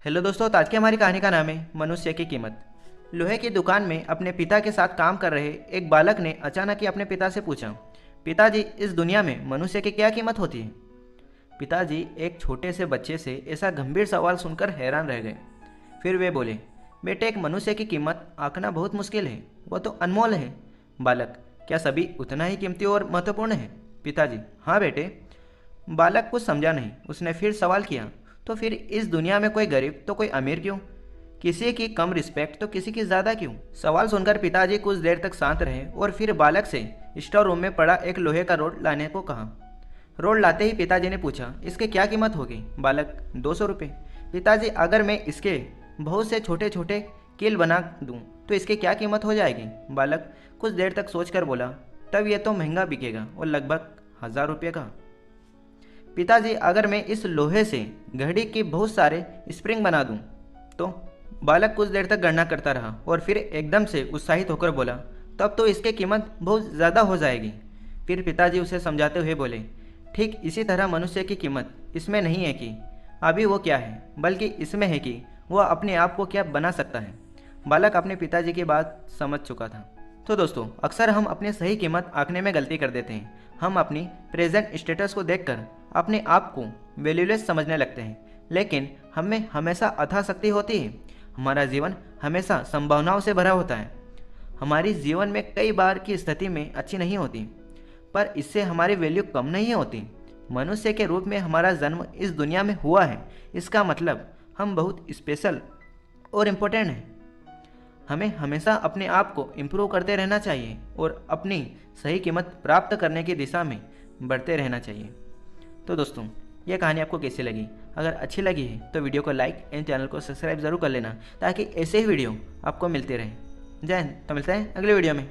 Hello दोस्तों, तो आज की हमारी कहानी का नाम है मनुष्य की कीमत। लोहे की दुकान में अपने पिता के साथ काम कर रहे एक बालक ने अचानक ही अपने पिता से पूछा, पिताजी, इस दुनिया में मनुष्य की क्या कीमत होती है? पिताजी एक छोटे से बच्चे से ऐसा गंभीर सवाल सुनकर हैरान रह गए। फिर वे बोले, बेटे, एक मनुष्य की कीमत आंकना बहुत मुश्किल है, वो तो अनमोल है। बालक, क्या सभी उतना ही कीमती और महत्वपूर्ण है? पिताजी, हाँ बेटे। बालक कुछ समझा नहीं। उसने फिर सवाल किया, तो फिर इस दुनिया में कोई गरीब तो कोई अमीर क्यों? किसी की कम रिस्पेक्ट तो किसी की ज़्यादा क्यों? सवाल सुनकर पिताजी कुछ देर तक शांत रहे और फिर बालक से स्टोर रूम में पड़ा एक लोहे का रोड लाने को कहा। रोड लाते ही पिताजी ने पूछा, इसके क्या कीमत होगी? बालक, 200 रुपये। पिताजी, अगर मैं इसके बहुत से छोटे छोटे कील बना दूं तो इसकी क्या कीमत हो जाएगी? बालक कुछ देर तक सोचकर बोला, तब यह तो महंगा बिकेगा और लगभग 1000 रुपये का। पिताजी, अगर मैं इस लोहे से घड़ी की बहुत सारे स्प्रिंग बना दूं तो? बालक कुछ देर तक गणना करता रहा और फिर एकदम से उत्साहित होकर बोला, तब तो इसकी कीमत बहुत ज़्यादा हो जाएगी। फिर पिताजी उसे समझाते हुए बोले, ठीक इसी तरह मनुष्य की कीमत इसमें नहीं है कि अभी वो क्या है, बल्कि इसमें है कि वह अपने आप को क्या बना सकता है। बालक अपने पिताजी की बात समझ चुका था। तो दोस्तों, अक्सर हम अपनी सही कीमत आंकने में गलती कर देते हैं। हम अपनी प्रेजेंट स्टेटस को देखकर अपने आप को वैल्यूलेस समझने लगते हैं, लेकिन हमें हमेशा अथाह शक्ति होती है। हमारा जीवन हमेशा संभावनाओं से भरा होता है। हमारी जीवन में कई बार की स्थिति में अच्छी नहीं होती, पर इससे हमारी वैल्यू कम नहीं होती। मनुष्य के रूप में हमारा जन्म इस दुनिया में हुआ है, इसका मतलब हम बहुत स्पेशल और इम्पोर्टेंट हैं। हमें हमेशा अपने आप को इम्प्रूव करते रहना चाहिए और अपनी सही कीमत प्राप्त करने की दिशा में बढ़ते रहना चाहिए। तो दोस्तों, यह कहानी आपको कैसी लगी? अगर अच्छी लगी है तो वीडियो को लाइक एंड चैनल को सब्सक्राइब जरूर कर लेना, ताकि ऐसे ही वीडियो आपको मिलते रहें। जय हिंद। तो मिलते हैं अगले वीडियो में।